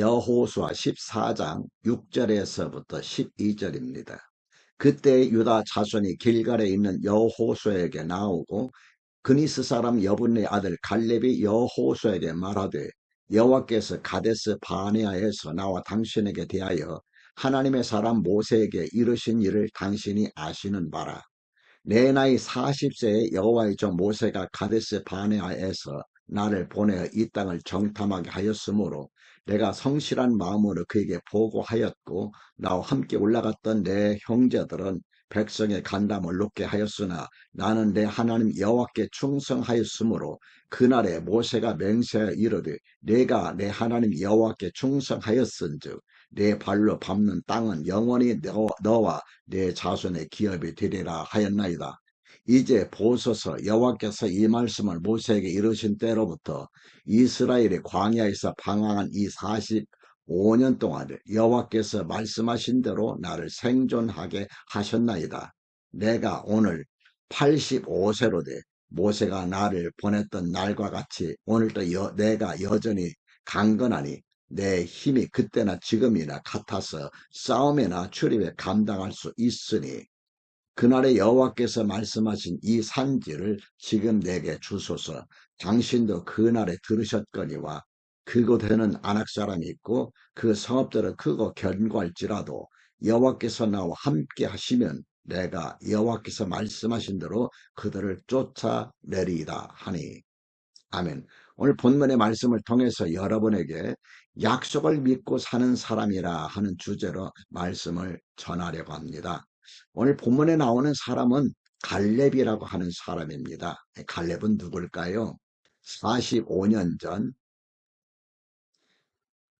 여호수아 14장 6절에서부터 12절입니다. 그때 유다 자손이 길갈에 있는 여호수아에게 나오고 그니스 사람 여분의 아들 갈렙이 여호수아에게 말하되 여호와께서 가데스 바네아에서 나와 당신에게 대하여 하나님의 사람 모세에게 이르신 일을 당신이 아시는 바라. 내 나이 40세에 여호와의 종 모세가 가데스 바네아에서 나를 보내어 이 땅을 정탐하게 하였으므로 내가 성실한 마음으로 그에게 보고하였고 나와 함께 올라갔던 내 형제들은 백성의 간담을 놓게 하였으나 나는 내 하나님 여호와께 충성하였으므로 그날에 모세가 맹세하여 이르되 내가 내 하나님 여호와께 충성하였은즉 내 발로 밟는 땅은 영원히 너와 내 자손의 기업이 되리라 하였나이다. 이제 보소서 여호와께서 이 말씀을 모세에게 이르신 때로부터 이스라엘의 광야에서 방황한 이 45년 동안을 여호와께서 말씀하신 대로 나를 생존하게 하셨나이다. 내가 오늘 85세로 돼 모세가 나를 보냈던 날과 같이 오늘도 내가 여전히 강건하니 내 힘이 그때나 지금이나 같아서 싸움이나 출입에 감당할 수 있으니 그날에 여호와께서 말씀하신 이 산지를 지금 내게 주소서. 당신도 그날에 들으셨거니와 그곳에는 아낙 사람이 있고 그 성읍들은 크고 견고할지라도 여호와께서 나와 함께 하시면 내가 여호와께서 말씀하신 대로 그들을 쫓아내리이다 하니. 아멘. 오늘 본문의 말씀을 통해서 여러분에게 약속을 믿고 사는 사람이라 하는 주제로 말씀을 전하려고 합니다. 오늘 본문에 나오는 사람은 갈렙이라고 하는 사람입니다. 갈렙은 누굴까요? 45년 전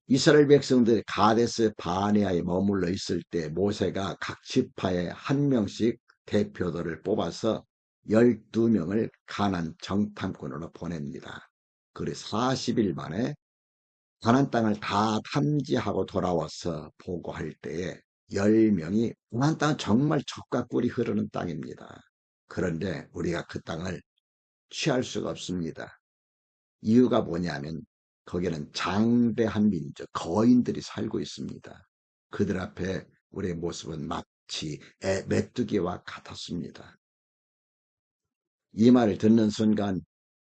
이스라엘 백성들이 가데스 바네아에 머물러 있을 때 모세가 각 지파에 한 명씩 대표들을 뽑아서 12명을 가나안 정탐꾼으로 보냅니다. 그래서 40일 만에 가나안 땅을 다 탐지하고 돌아와서 보고할 때에 10명이 가나안 땅은 정말 젖과 꿀이 흐르는 땅입니다. 그런데 우리가 그 땅을 취할 수가 없습니다. 이유가 뭐냐면 거기는 장대한 민족, 거인들이 살고 있습니다. 그들 앞에 우리의 모습은 마치 메뚜기와 같았습니다. 이 말을 듣는 순간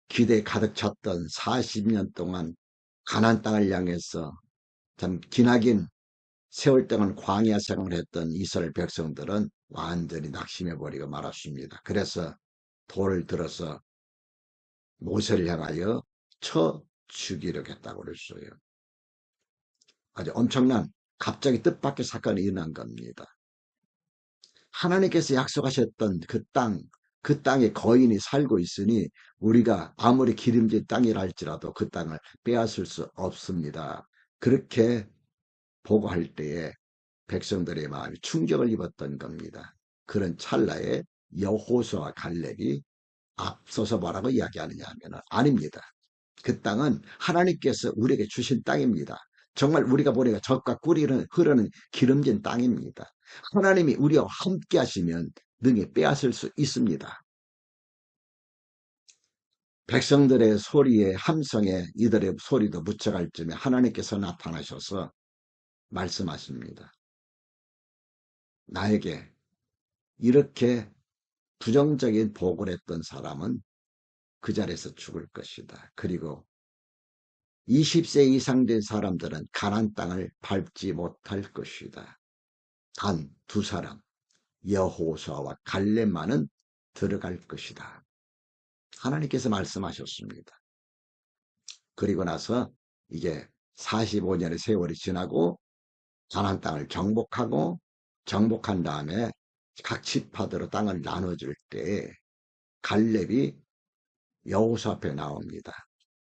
기대에 가득 찼던 40년 동안 가나안 땅을 향해서 참 기나긴 세월 동안 광야 생활을 했던 이스라엘 백성들은 완전히 낙심해버리고 말았습니다. 그래서 돌을 들어서 모세를 향하여 쳐 죽이려고 했다고 그랬어요. 아주 엄청난 갑자기 뜻밖의 사건이 일어난 겁니다. 하나님께서 약속하셨던 그 땅에 거인이 살고 있으니 우리가 아무리 기름진 땅이라 할지라도 그 땅을 빼앗을 수 없습니다. 그렇게 보고할 때에 백성들의 마음이 충격을 입었던 겁니다. 그런 찰나에 여호수아와 갈렙이 앞서서 뭐라고 이야기하느냐 하면 아닙니다. 그 땅은 하나님께서 우리에게 주신 땅입니다. 정말 우리가 보니까 젖과 꿀이 흐르는 기름진 땅입니다. 하나님이 우리와 함께 하시면 능히 빼앗을 수 있습니다. 백성들의 소리에 함성에 이들의 소리도 묻혀갈 쯤에 하나님께서 나타나셔서 말씀하십니다. 나에게 이렇게 부정적인 보고를 했던 사람은 그 자리에서 죽을 것이다. 그리고 20세 이상 된 사람들은 가나안 땅을 밟지 못할 것이다. 단 두 사람, 여호수아와 갈렙만은 들어갈 것이다. 하나님께서 말씀하셨습니다. 그리고 나서 이제 45년의 세월이 지나고 가나안 땅을 정복한 다음에 각 지파대로 땅을 나눠줄 때 갈렙이 여호수아 앞에 나옵니다.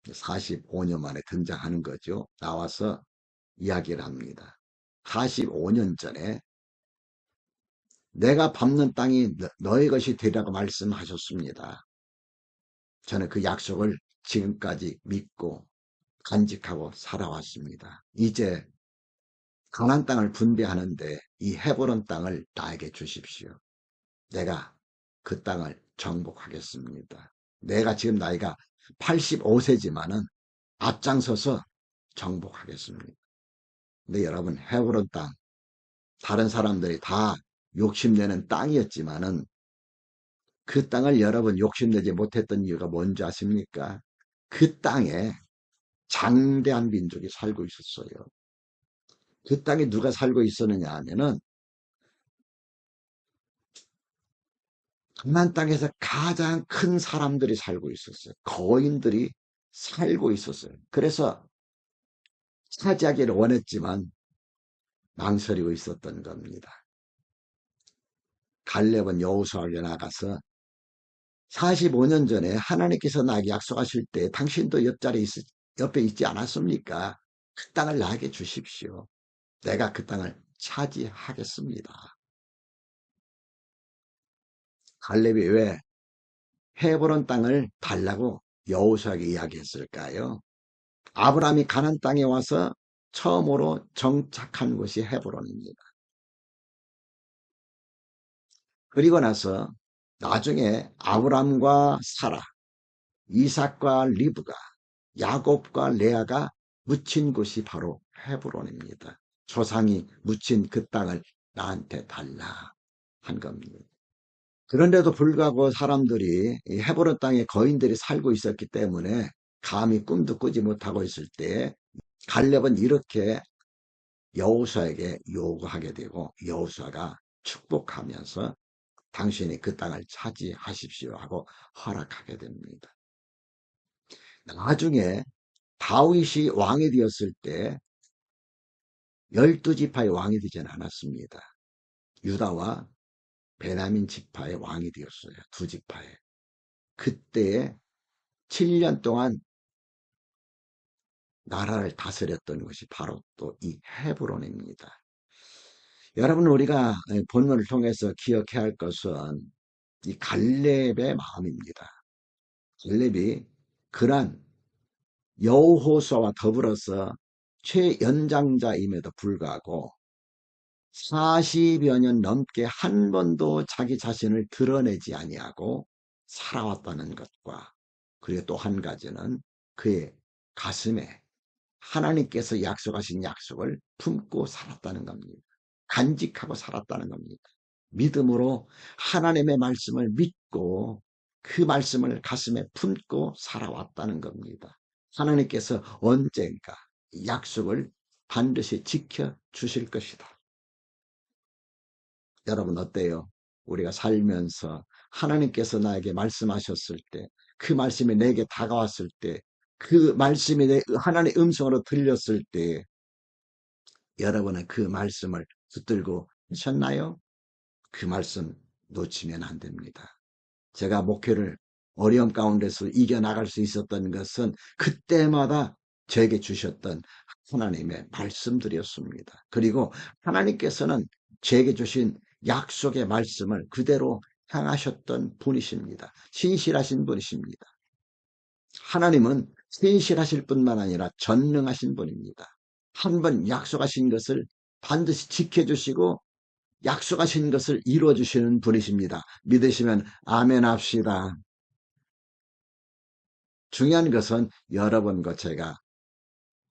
45년 만에 등장하는 거죠. 나와서 이야기를 합니다. 45년 전에 내가 밟는 땅이 너의 것이 되리라고 말씀하셨습니다. 저는 그 약속을 지금까지 믿고 간직하고 살아왔습니다. 이제 가나안 땅을 분배하는데 이 헤브론 땅을 나에게 주십시오. 내가 그 땅을 정복하겠습니다. 내가 지금 나이가 85세지만은 앞장서서 정복하겠습니다. 근데 여러분, 헤브론 땅, 다른 사람들이 다 욕심내는 땅이었지만은 그 땅을 여러분 욕심내지 못했던 이유가 뭔지 아십니까? 그 땅에 장대한 민족이 살고 있었어요. 그 땅에 누가 살고 있었느냐 하면은 가나안 땅에서 가장 큰 사람들이 살고 있었어요. 거인들이 살고 있었어요. 그래서 차지하기를 원했지만 망설이고 있었던 겁니다. 갈렙은 여호수아에게 나가서 45년 전에 하나님께서 나에게 약속하실 때 당신도 옆에 있지 않았습니까? 그 땅을 나에게 주십시오. 내가 그 땅을 차지하겠습니다. 갈렙이 왜 헤브론 땅을 달라고 여호수아에게 이야기했을까요? 아브라함이 가나안 땅에 와서 처음으로 정착한 곳이 헤브론입니다. 그리고 나서 나중에 아브라함과 사라, 이삭과 리브가, 야곱과 레아가 묻힌 곳이 바로 헤브론입니다. 조상이 묻힌 그 땅을 나한테 달라 한 겁니다. 그런데도 불구하고 사람들이 이 헤브론 땅에 거인들이 살고 있었기 때문에 감히 꿈도 꾸지 못하고 있을 때 갈렙은 이렇게 여호수아에게 요구하게 되고 여호수아가 축복하면서 당신이 그 땅을 차지하십시오 하고 허락하게 됩니다. 나중에 다윗이 왕이 되었을 때 12지파의 왕이 되지는 않았습니다. 유다와 베냐민 지파의 왕이 되었어요. 두 지파에. 그때 7년 동안 나라를 다스렸던 것이 바로 또 이 헤브론입니다. 여러분, 우리가 본문을 통해서 기억해야 할 것은 이 갈렙의 마음입니다. 갈렙이 그런 여호수아와 더불어서 최연장자임에도 불구하고 40여 년 넘게 한 번도 자기 자신을 드러내지 아니하고 살아왔다는 것과, 그리고 또 한 가지는 그의 가슴에 하나님께서 약속하신 약속을 품고 살았다는 겁니다. 간직하고 살았다는 겁니다. 믿음으로 하나님의 말씀을 믿고 그 말씀을 가슴에 품고 살아왔다는 겁니다. 하나님께서 언젠가 약속을 반드시 지켜주실 것이다. 여러분 어때요? 우리가 살면서 하나님께서 나에게 말씀하셨을 때, 그 말씀이 내게 다가왔을 때, 그 말씀이 하나님의 음성으로 들렸을 때 여러분은 그 말씀을 붙들고 하셨나요? 그 말씀 놓치면 안 됩니다. 제가 목회를 어려움 가운데서 이겨나갈 수 있었던 것은 그때마다 저에게 주셨던 하나님의 말씀들이었습니다. 그리고 하나님께서는 제게 주신 약속의 말씀을 그대로 향하셨던 분이십니다. 신실하신 분이십니다. 하나님은 신실하실 뿐만 아니라 전능하신 분입니다. 한 번 약속하신 것을 반드시 지켜주시고 약속하신 것을 이루어주시는 분이십니다. 믿으시면 아멘 합시다. 중요한 것은 여러분과 제가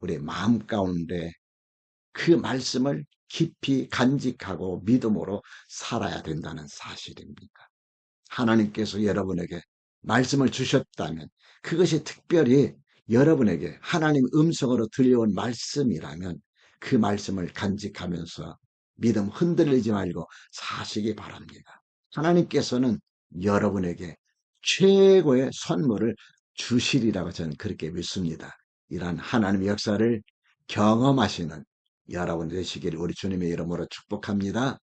우리 마음 가운데 그 말씀을 깊이 간직하고 믿음으로 살아야 된다는 사실입니다. 하나님께서 여러분에게 말씀을 주셨다면 그것이 특별히 여러분에게 하나님 음성으로 들려온 말씀이라면 그 말씀을 간직하면서 믿음 흔들리지 말고 사시기 바랍니다. 하나님께서는 여러분에게 최고의 선물을 주시리라고 저는 그렇게 믿습니다. 이러한 하나님의 역사를 경험하시는 여러분 되시기를 우리 주님의 이름으로 축복합니다.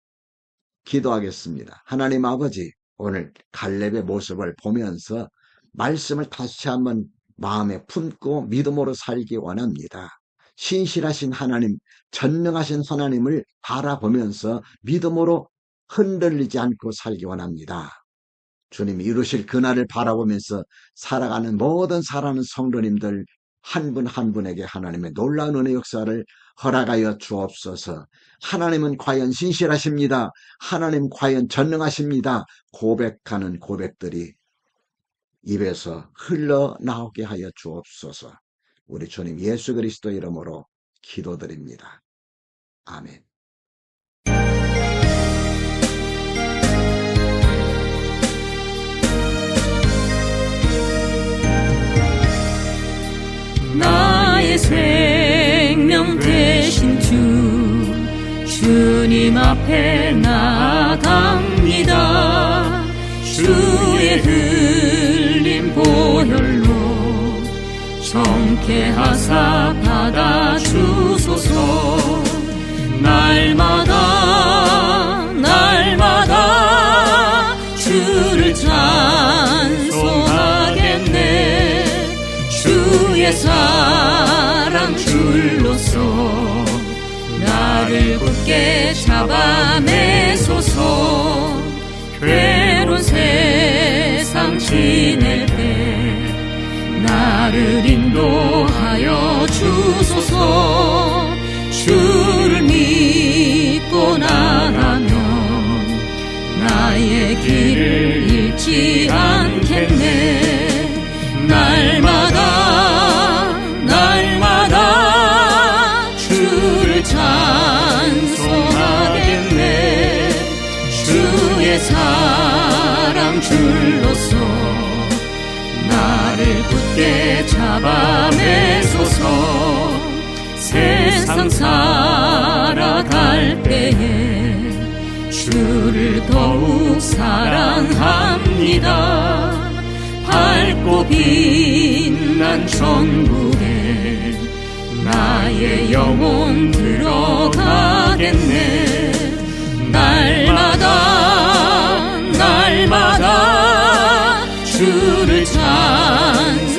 기도하겠습니다. 하나님 아버지, 오늘 갈렙의 모습을 보면서 말씀을 다시 한번 마음에 품고 믿음으로 살기 원합니다. 신실하신 하나님, 전능하신 하나님을 바라보면서 믿음으로 흔들리지 않고 살기 원합니다. 주님이 이루실 그날을 바라보면서 살아가는 모든 사랑하는 성도님들 한 분 한 분에게 하나님의 놀라운 은혜 역사를 허락하여 주옵소서. 하나님은 과연 신실하십니다. 하나님 과연 전능하십니다. 고백하는 고백들이 입에서 흘러나오게 하여 주옵소서. 우리 주님 예수 그리스도 이름으로 기도드립니다. 아멘. 나의 생명 되신 주님 앞에 나아갑니다. 주의 흘린 보혈로 정케하사 받아주소서. 날마다 주를 찬송하겠네. 주의 사랑 줄로서 나를 굳게 잡아내소서. 괴로운 세상 지낼 때 나를 인도하여 주소서. 주를 믿고 나가면 나의 길을 잃지 않겠네. 날마다 주를 찬송하겠네. 주의 사랑 줄로서 나를 굳게 잡아내소서. 세상 살아갈 때에 주를 더욱 사랑합니다. 밝고 빛난 천국에 나의 영혼 들어가겠네. 날마다 주를 찬송하겠네.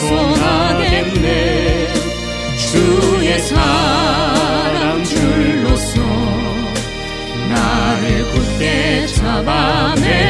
주의 사랑 줄로서 나를 굳게 잡아내